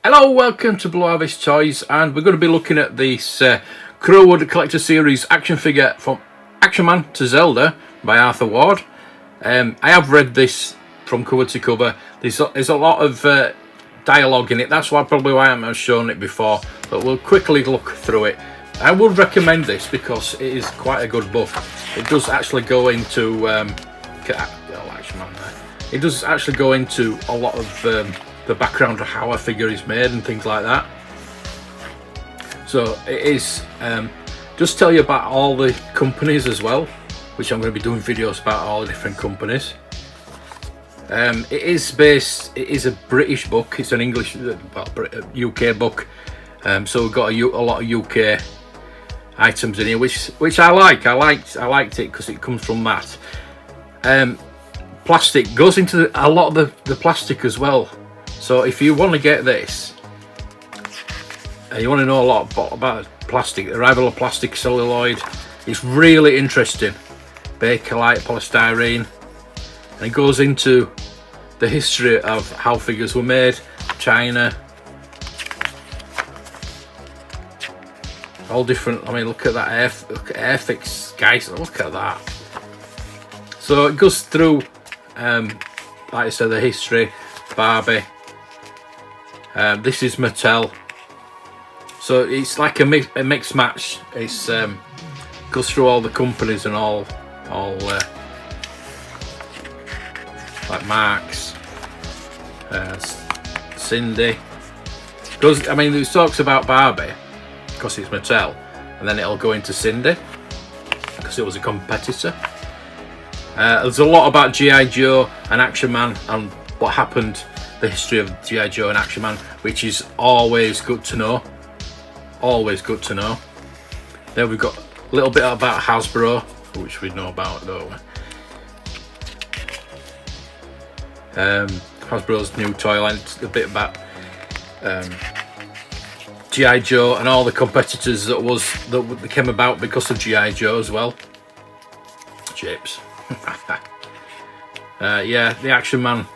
Hello, welcome to Blue Harvest Toys, and we're going to be looking at this Crowood Collectors series action figure from Action Man to Zelda by Arthur Ward. I have read this from cover to cover. There's a lot of dialogue in it, that's probably why I haven't shown it before, but we'll quickly look through it. I would recommend this because it is quite a good book. It does actually go into Action Man there. It does actually go into a lot of the background of how a figure is made and things like that. So it is just tell you about all the companies as well, which I'm going to be doing videos about all the different companies. It is a British book. It's an English, UK book. So we've got a lot of UK items in here, which I like. I liked it because it comes from that. Plastic goes into a lot of the plastic as well. So if you want to get this, you want to know a lot about plastic, the arrival of plastic celluloid, it's really interesting. Bakelite, polystyrene, and it goes into the history of how figures were made, China, all different. I mean, look at that Airfix, guys, look at that. So it goes through, like I said, the history, Barbie. This is Mattel, so it's like a mixed match. It's goes through all the companies and all like Marks, Cindy. I mean, it talks about Barbie because it's Mattel, and then it'll go into Cindy because it was a competitor. There's a lot about G.I. Joe and Action Man and what happened. The history of G.I. Joe and Action Man, which is always good to know. Always good to know. Then we've got a little bit about Hasbro, which we know about, don't we? Hasbro's new toy line. A bit about G.I. Joe and all the competitors that came about because of G.I. Joe as well. Chips. Yeah, the Action Man.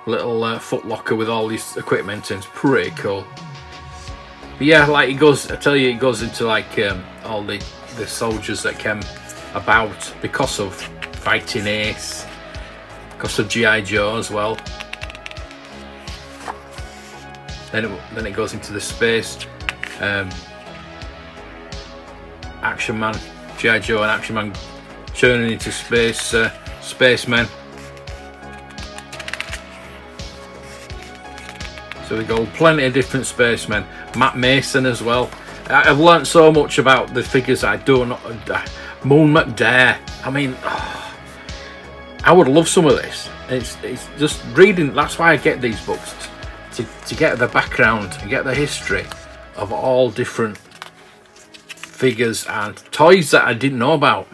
Little foot locker with all this equipment, and it's pretty cool. But yeah, like it goes, I tell you, it goes into like all the soldiers that came about because of Fighting Ace, because of G.I. Joe as well. Then it goes into the space, Action Man, G.I. Joe and Action Man turning into spacemen. So we got plenty of different spacemen. Matt Mason as well. I've learnt so much about the figures I don't know. Moon McDare. I mean, I would love some of this. It's just reading. That's why I get these books, to get the background and get the history of all different figures and toys that I didn't know about.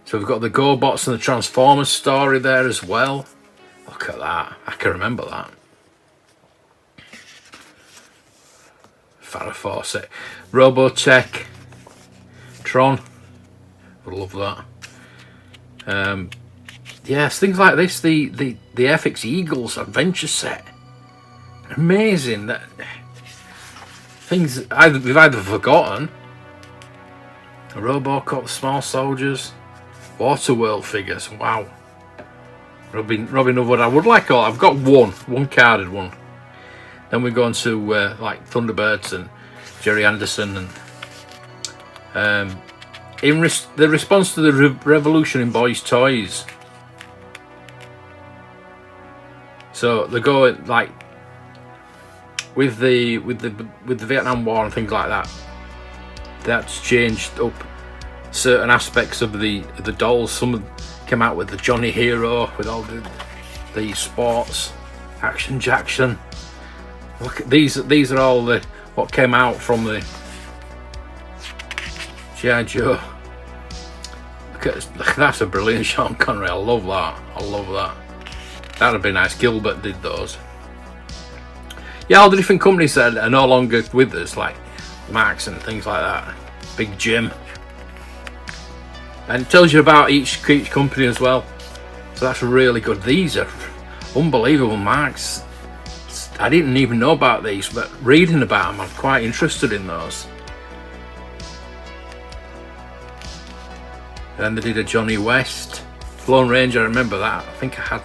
So we've got the GoBots and the Transformers story there as well. Look at that. I can remember that. Farrah Fawcett, Robotech, Tron, I love that. Yes, things like this, the FX Eagles adventure set, amazing. That things we've either forgotten. Robocop, Small Soldiers, Waterworld figures. Wow, Robin Hood. I would like all. I've got one carded one. Then we go on to like Thunderbirds and Jerry Anderson, and the response to the revolution in boys' toys. So they're going like with the Vietnam War and things like that. That's changed up certain aspects of the dolls. Some came out with the Johnny Hero with all the sports, Action Jackson. Look, these are all what came out from the G.I. Joe. Look, that's a brilliant Sean Connery. I love that. I love that. That'd be nice. Gilbert did those. Yeah, all the different companies that are no longer with us, like Marks and things like that. Big Jim. And it tells you about each company as well. So that's really good. These are unbelievable Marks. I didn't even know about these, but reading about them, I'm quite interested in those. Then they did a Johnny West. Lone Ranger, I remember that. I think I had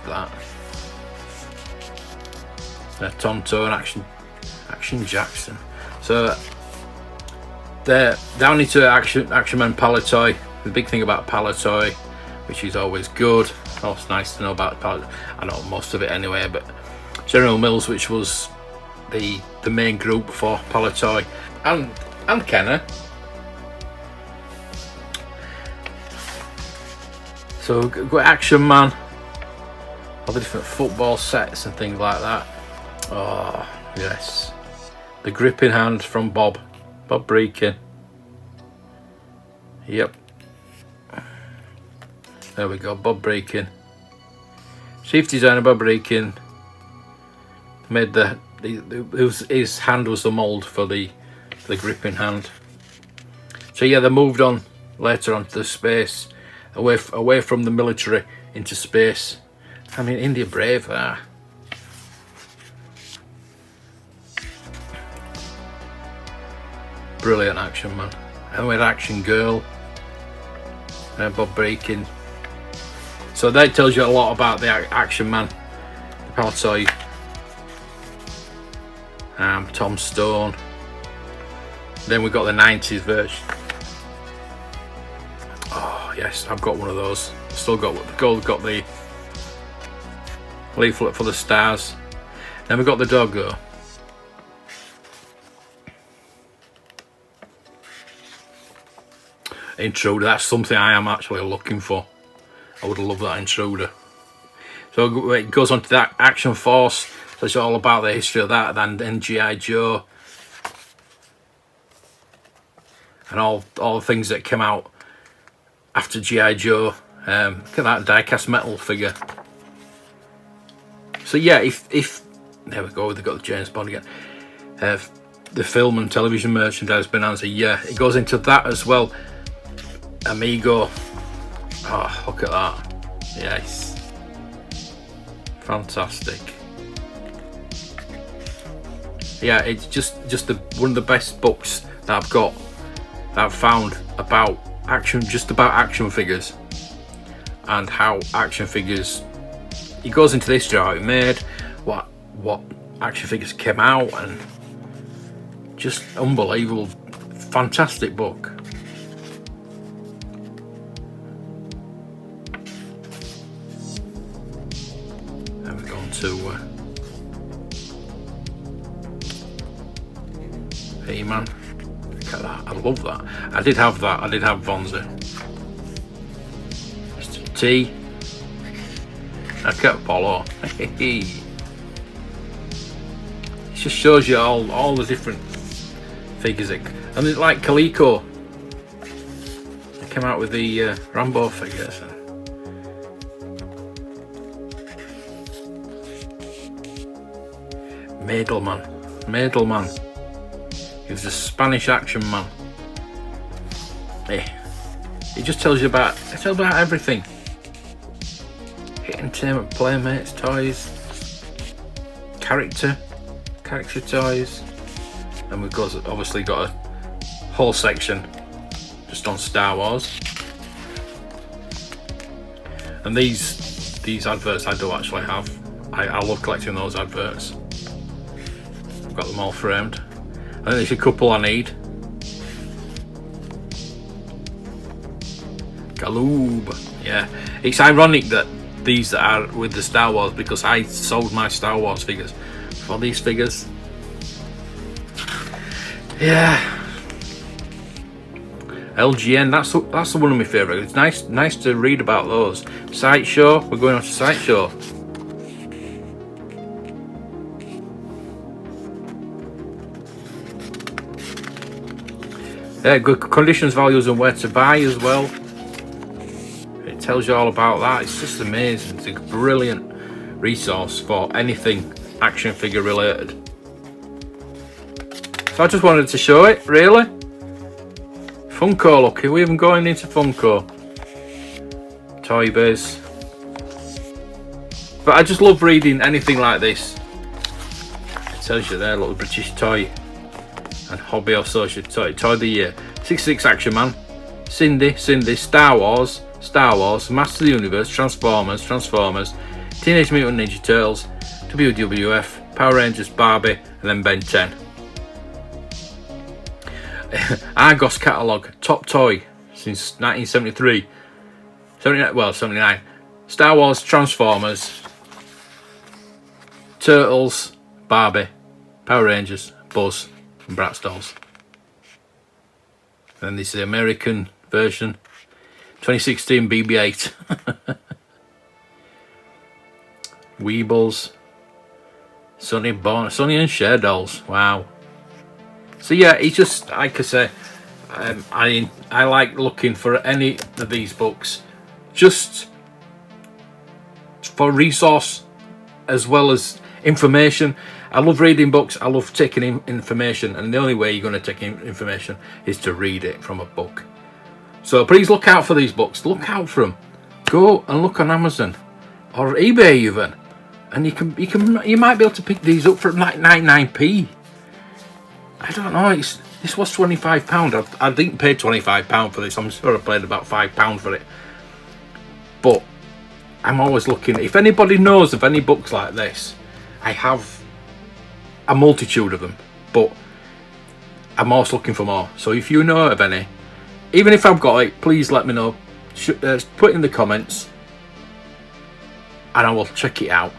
that. Tonto and Action Jackson. So they're down into Action Man Palitoy. The big thing about Palitoy, which is always good. Oh, it's nice to know about Palitoy. I know most of it anyway, but General Mills, which was the main group for Palitoy, and Kenner. So we've got Action Man, all the different football sets and things like that. Oh yes, the gripping hand from Bob Breakin. Yep, there we go, Bob Breakin. Chief designer Bob Breakin made his hand was the mould for the gripping hand. So yeah, they moved on later onto the space, away from the military into space. I mean, India brave there. Brilliant Action Man. And we had Action Girl, Bob Breakin. So that tells you a lot about the Action Man, the Palitoy. Tom Stone. Then we got the 90s version. Oh yes, I've got one of those. Still got the leaflet for the stars. Then we got the doggo. Intruder, that's something I am actually looking for. I would love that Intruder. So it goes on to that Action Force, so it's all about the history of that, and then G.I. Joe, and all the things that came out after G.I. Joe. Look at that die-cast metal figure. So yeah, if there we go, they've got the James Bond again. The film and television merchandise bonanza, yeah, it goes into that as well. Amigo, oh look at that, yes, fantastic. Yeah, it's just one of the best books that I've found about action figures, and how action figures, it goes into this how it made, what action figures came out, and just unbelievable, fantastic book. And we're going to He-Man. Look at that, I love that. I did have that, I did have Vonza. Mr. T. Look at Apollo. It just shows you all the different figures. And it's like Coleco. They came out with the Rambo figures. Madelman. He was a Spanish action man. It just tells you about everything. Entertainment, playmates, toys, character toys, and we've obviously got a whole section just on Star Wars. And these adverts I do actually have. I love collecting those adverts. I've got them all framed. I think there's a couple I need. Galoob, yeah. It's ironic that these are with the Star Wars, because I sold my Star Wars figures for these figures. Yeah. LGN, that's one of my favourites. It's nice to read about those. Sideshow, we're going on to Sideshow. Yeah, good conditions, values, and where to buy as well. It tells you all about that. It's just amazing. It's a brilliant resource for anything action figure related. So I just wanted to show it, really. Funko, look, we're even going into Funko. Toy Biz. But I just love reading anything like this. tells you there, little British toy and hobby or social toy of the year. 66 Action Man, Cindy, Star Wars, Master of the Universe, Transformers, Teenage Mutant Ninja Turtles, WWF, Power Rangers, Barbie, and then Ben 10. Argos catalogue, top toy since 1973. 79. Star Wars, Transformers, Turtles, Barbie, Power Rangers, Buzz, and Bratz dolls. And then this is the American version, 2016 BB-8. Weebles, Sonny and Cher dolls. Wow. So yeah, it's just like I say, I like looking for any of these books just for resource as well as information. I love reading books. I love taking in information, and the only way you're going to take in information is to read it from a book. So please look out for these books. Look out for them. Go and look on Amazon or eBay even, and you might be able to pick these up for like 99p. I don't know. This was £25. I didn't pay £25 for this. I'm sure I paid about £5 for it. But I'm always looking. If anybody knows of any books like this, I have a multitude of them, but I'm always looking for more. So if you know of any, even if I've got it, please let me know. Put it in the comments and I will check it out.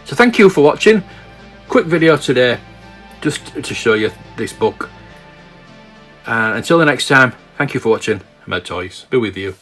So thank you for watching. Quick video today just to show you this book, and until the next time, thank you for watching. Med Toys be with you.